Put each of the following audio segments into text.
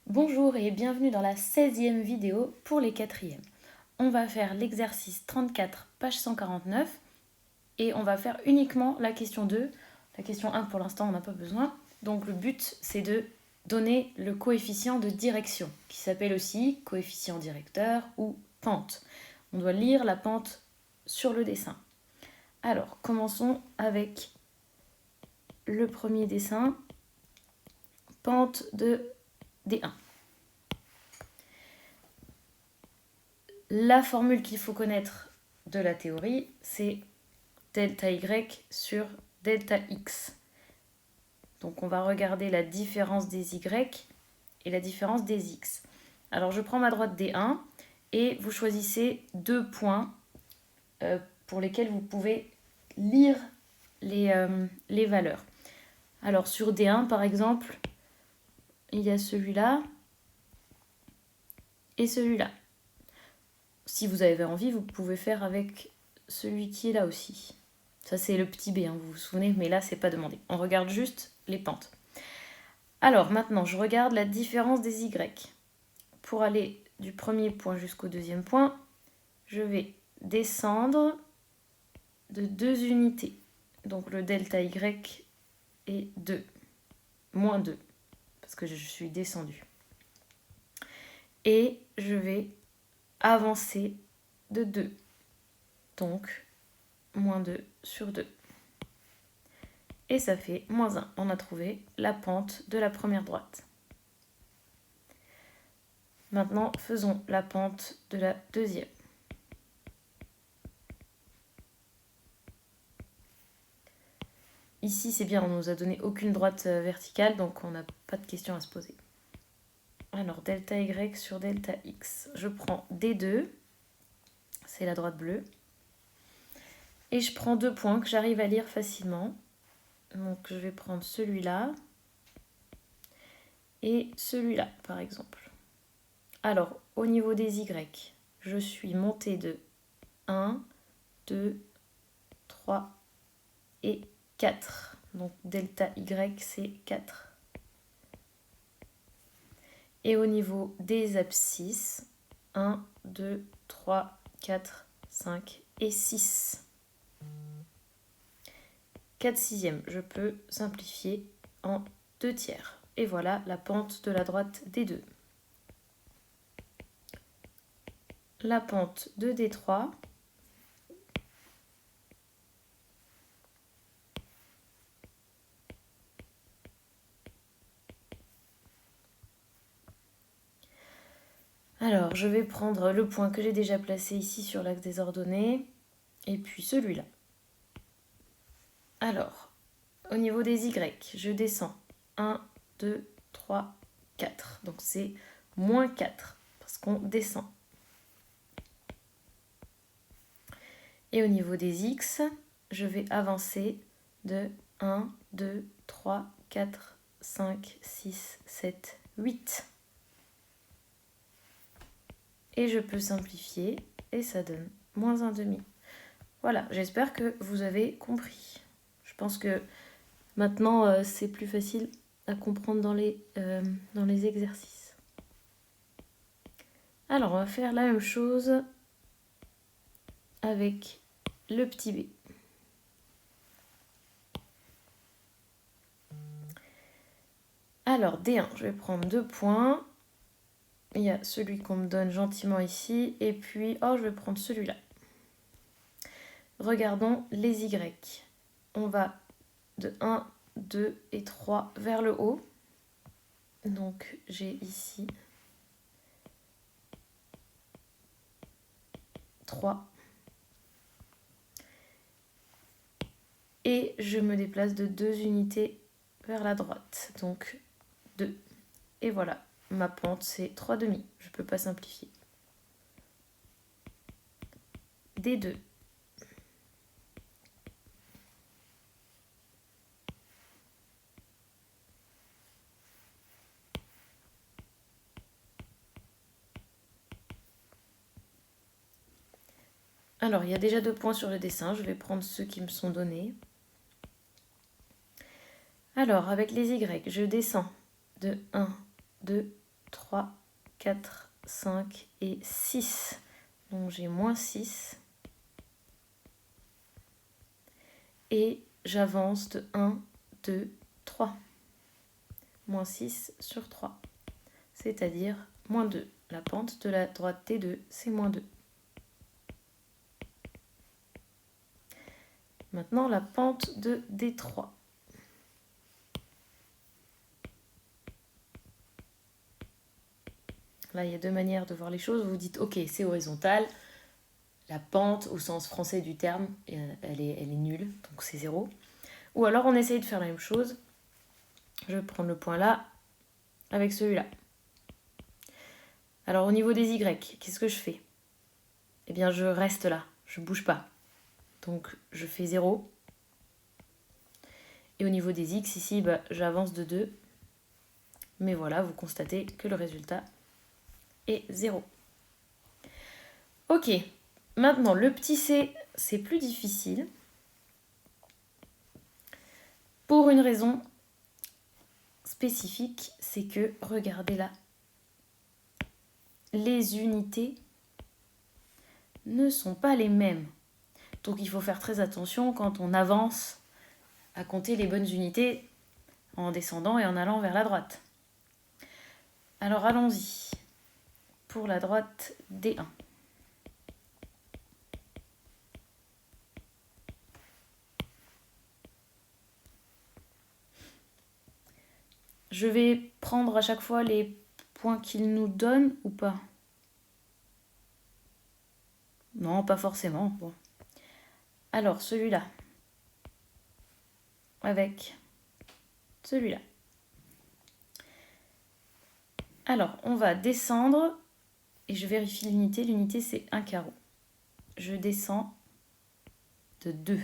Bonjour et bienvenue dans la 16e vidéo pour les 4e. On va faire l'exercice 34, page 149 et on va faire uniquement la question 2. La question 1 pour l'instant on n'a pas besoin. Donc le but c'est de donner le coefficient de direction qui s'appelle aussi coefficient directeur ou pente. On doit lire la pente sur le dessin. Alors commençons avec le premier dessin. Pente de D1. La formule qu'il faut connaître de la théorie, c'est delta y sur delta x. Donc on va regarder la différence des y et la différence des x. Alors je prends ma droite D1 et vous choisissez deux points pour lesquels vous pouvez lire les valeurs. Alors sur D1 par exemple, il y a celui-là et celui-là. Si vous avez envie, vous pouvez faire avec celui qui est là aussi. Ça, c'est le petit b, hein, vous vous souvenez, mais là, c'est pas demandé. On regarde juste les pentes. Alors, maintenant, je regarde la différence des y. Pour aller du premier point jusqu'au deuxième point, je vais descendre de 2 unités. Donc, le delta y est 2, moins 2, parce que je suis descendue. Et je vais avancer de 2. Donc, moins 2 sur 2. Et ça fait moins 1. On a trouvé la pente de la première droite. Maintenant, faisons la pente de la deuxième. Ici, c'est bien, on ne nous a donné aucune droite verticale, donc on n'a pas de question à se poser. Alors, delta y sur delta x. Je prends D2, c'est la droite bleue. Et je prends deux points que j'arrive à lire facilement. Donc, je vais prendre celui-là et celui-là, par exemple. Alors, au niveau des y, je suis montée de 1, 2, 3 et 4. Donc, delta y, c'est 4. Et au niveau des abscisses, 1, 2, 3, 4, 5 et 6. 4 sixièmes, je peux simplifier en 2 tiers. Et voilà la pente de la droite D2. La pente de D3. Alors, je vais prendre le point que j'ai déjà placé ici sur l'axe des ordonnées, et puis celui-là. Alors, au niveau des Y, je descends 1, 2, 3, 4. Donc c'est moins 4, parce qu'on descend. Et au niveau des X, je vais avancer de 1, 2, 3, 4, 5, 6, 7, 8. Et je peux simplifier, et ça donne moins 1,5. Voilà, j'espère que vous avez compris. Je pense que maintenant, c'est plus facile à comprendre dans les exercices. Alors, on va faire la même chose avec le petit b. Alors, D1, je vais prendre 2 points. Il y a celui qu'on me donne gentiment ici. Et puis, je vais prendre celui-là. Regardons les Y. On va de 1, 2 et 3 vers le haut. Donc, j'ai ici 3. Et je me déplace de 2 unités vers la droite. Donc, 2. Et voilà, ma pente, c'est 3,5. Je ne peux pas simplifier. D2. Alors, il y a déjà 2 points sur le dessin. Je vais prendre ceux qui me sont donnés. Alors, avec les Y, je descends de 1, 2, 3, 4, 5 et 6. Donc j'ai moins 6. Et j'avance de 1, 2, 3. Moins 6 sur 3. C'est-à-dire moins 2. La pente de la droite T2, c'est moins 2. Maintenant, la pente de D3. Là, il y a deux manières de voir les choses. Vous dites, ok, c'est horizontal. La pente, au sens français du terme, elle est nulle, donc c'est 0. Ou alors, on essaye de faire la même chose. Je vais prendre le point là, avec celui-là. Alors, au niveau des Y, qu'est-ce que je fais? Eh bien, je reste là, je ne bouge pas. Donc, je fais 0. Et au niveau des X, ici, j'avance de 2. Mais voilà, vous constatez que le résultat est 0. Ok, maintenant, le petit c, c'est plus difficile. Pour une raison spécifique, c'est que, regardez là, les unités ne sont pas les mêmes. Donc il faut faire très attention quand on avance à compter les bonnes unités en descendant et en allant vers la droite. Alors allons-y pour la droite D1. Je vais prendre à chaque fois les points qu'il nous donne ou pas? Non, pas forcément. Bon. Alors celui-là avec celui-là. Alors on va descendre et je vérifie l'unité. L'unité c'est un carreau. Je descends de 2.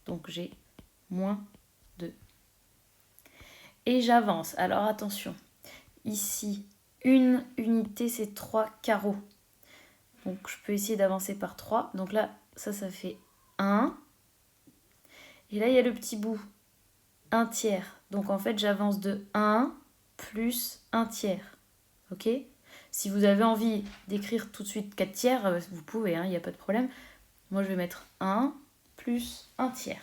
Donc j'ai moins 2. Et j'avance. Alors attention, ici, une unité, c'est 3 carreaux. Donc je peux essayer d'avancer par 3. Donc là, ça fait 1. Et là, il y a le petit bout, 1 tiers. Donc en fait, j'avance de 1 plus 1 tiers. Ok? Si vous avez envie d'écrire tout de suite 4 tiers, vous pouvez, il n'y a pas de problème. Moi, je vais mettre 1 plus 1 tiers.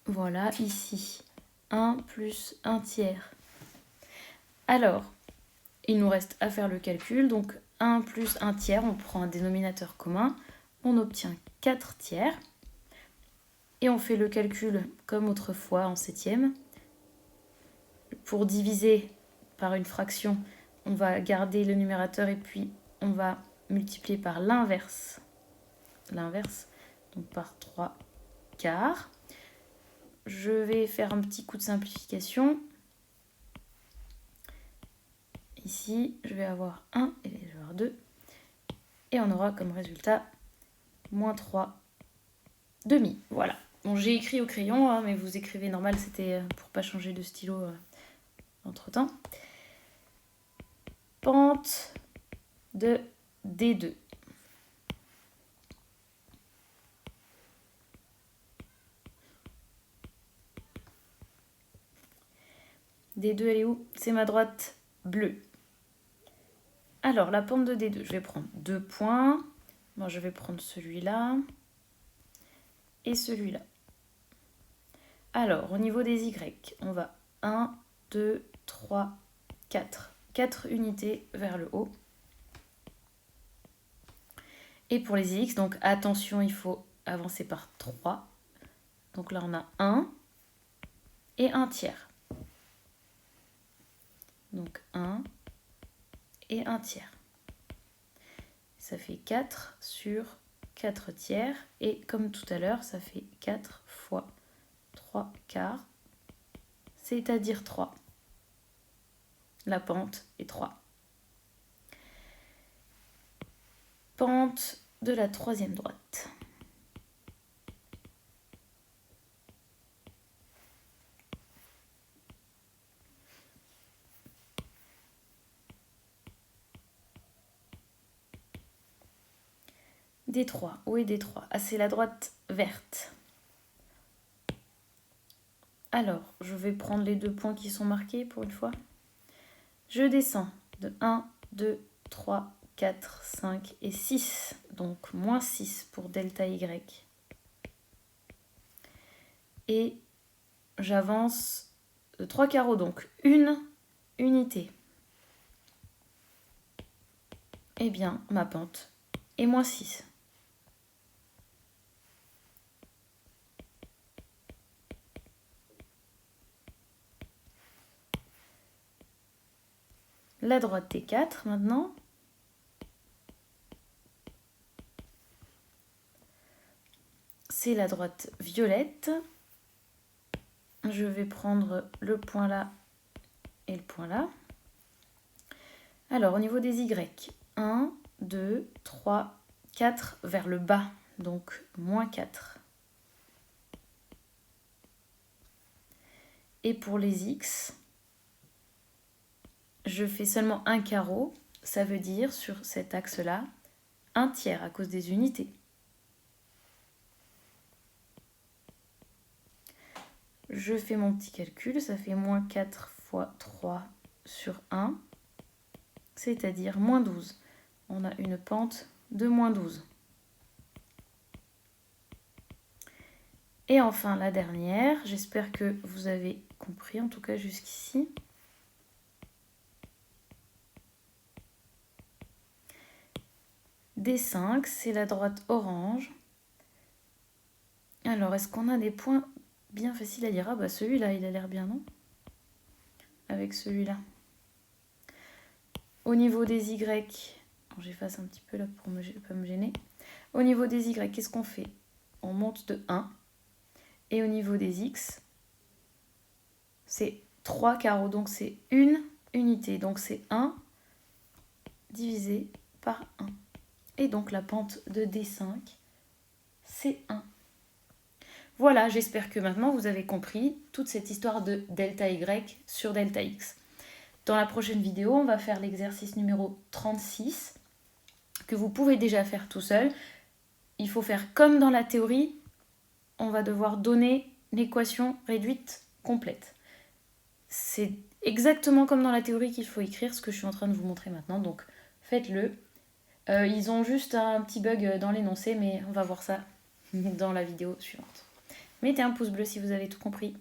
Voilà, ici, 1 plus 1 tiers. Alors, il nous reste à faire le calcul. Donc, 1 plus 1 tiers, on prend un dénominateur commun. On obtient 4 tiers. Et on fait le calcul comme autrefois en septième. Pour diviser par une fraction, on va garder le numérateur et puis on va multiplier par l'inverse. L'inverse, donc par 3 quarts. Je vais faire un petit coup de simplification. Ici, je vais avoir 1 et je vais avoir 2. Et on aura comme résultat moins 3 demi. Voilà. Bon, j'ai écrit au crayon, hein, mais vous écrivez normal, c'était pour pas changer de stylo entre-temps. Pente de D2. D2, elle est où? C'est ma droite bleue. Alors, la pente de D2, je vais prendre 2 points. Bon, je vais prendre celui-là et celui-là. Alors, au niveau des Y, on va 1, 2, 3, 4. 4 unités vers le haut. Et pour les X, donc attention, il faut avancer par 3. Donc là, on a 1 et 1 tiers. Donc 1 et 1 tiers. Ça fait 4 sur 4 tiers. Et comme tout à l'heure, ça fait 4 fois 3 quarts, c'est-à-dire 3. La pente est 3. Pente de la troisième droite. D3, où est D3? Ah, c'est la droite verte. Alors, je vais prendre les 2 points qui sont marqués pour une fois. Je descends de 1, 2, 3, 4, 5 et 6. Donc, moins 6 pour delta Y. Et j'avance de 3 carreaux, donc une unité. Eh bien, ma pente est moins 6. La droite T4 maintenant. C'est la droite violette. Je vais prendre le point là et le point là. Alors, au niveau des Y, 1, 2, 3, 4 vers le bas, donc moins 4. Et pour les X, je fais seulement un carreau, ça veut dire sur cet axe-là, un tiers à cause des unités. Je fais mon petit calcul, ça fait moins 4 fois 3 sur 1, c'est-à-dire moins 12. On a une pente de moins 12. Et enfin la dernière, j'espère que vous avez compris, en tout cas jusqu'ici. D5, c'est la droite orange. Alors, est-ce qu'on a des points bien faciles à lire? Ah bah celui-là, il a l'air bien, non? Avec celui-là. Au niveau des Y, j'efface un petit peu là pour ne pas me gêner. Au niveau des Y, qu'est-ce qu'on fait? On monte de 1. Et au niveau des X, c'est 3 carreaux, donc c'est une unité. Donc c'est 1 divisé par 1. Et donc la pente de D5, c'est 1. Voilà, j'espère que maintenant vous avez compris toute cette histoire de delta Y sur delta X. Dans la prochaine vidéo, on va faire l'exercice numéro 36, que vous pouvez déjà faire tout seul. Il faut faire comme dans la théorie, on va devoir donner l'équation réduite complète. C'est exactement comme dans la théorie qu'il faut écrire ce que je suis en train de vous montrer maintenant, donc faites-le. Ils ont juste un petit bug dans l'énoncé, mais on va voir ça dans la vidéo suivante. Mettez un pouce bleu si vous avez tout compris.